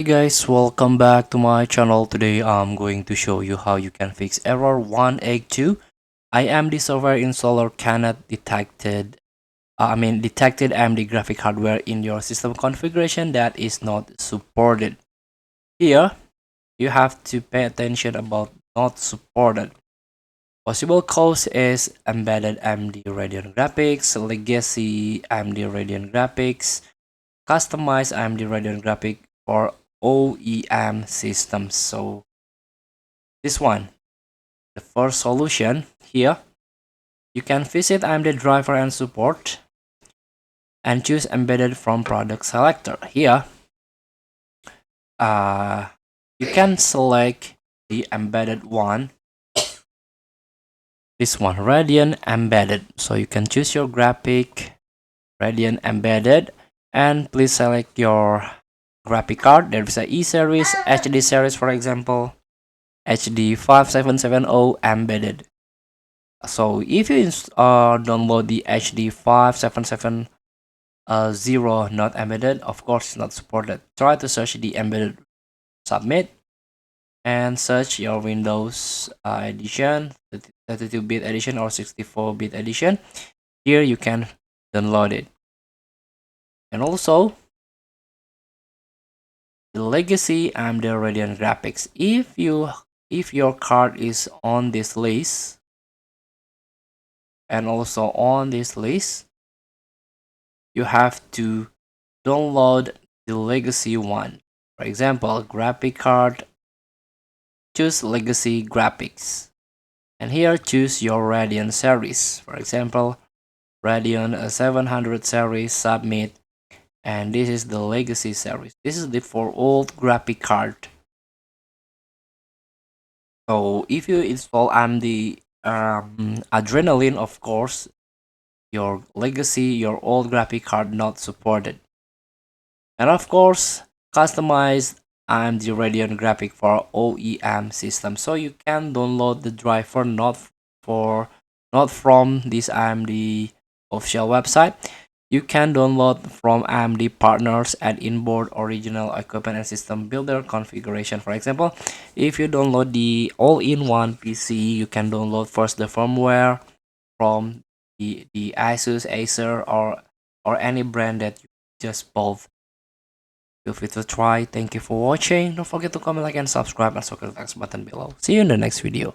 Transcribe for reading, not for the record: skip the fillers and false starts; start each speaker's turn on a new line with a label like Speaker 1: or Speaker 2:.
Speaker 1: Hey guys, welcome back to my channel. Today I'm going to show you how you can fix error 182. AMD software installer cannot detected AMD graphic hardware in your system configuration that is not supported. Here, you have to pay attention about not supported. Possible cause is embedded AMD Radeon graphics, legacy AMD Radeon graphics, customized AMD Radeon graphic for OEM systems. So this one, the first solution here, you can visit AMD driver and support and choose embedded from product selector. Here, uh, you can select the embedded one, this one, Radeon embedded. So you can choose your graphic, Radeon embedded, and please select your graphic card. There is a E series, HD series, for example, HD 5770 embedded. So if you download the HD 5770 not embedded, of course it's not supported. Try to search the embedded, submit, and search your Windows edition, 32-bit edition or 64-bit edition. Here you can download it. And also the legacy and the Radeon graphics. If your card is on this list and also on this list, you have to download the legacy one. For example, graphic card, choose legacy graphics. And here choose your Radeon series. For example, Radeon 700 series, submit. And this is the legacy series. This is the for old graphic card. So if you install AMD Adrenaline, of course, your legacy, your old graphic card not supported. And of course, customized AMD Radeon graphic for OEM system. So you can download the driver not from this AMD official website. You can download from AMD partners at inboard original equipment and system builder configuration. For example, if you download the all-in-one PC, you can download first the firmware from the Asus, Acer, or any brand that you just bought. Feel free to try. Thank you for watching. Don't forget to comment, like, and subscribe, and click the next button below. See you in the next video.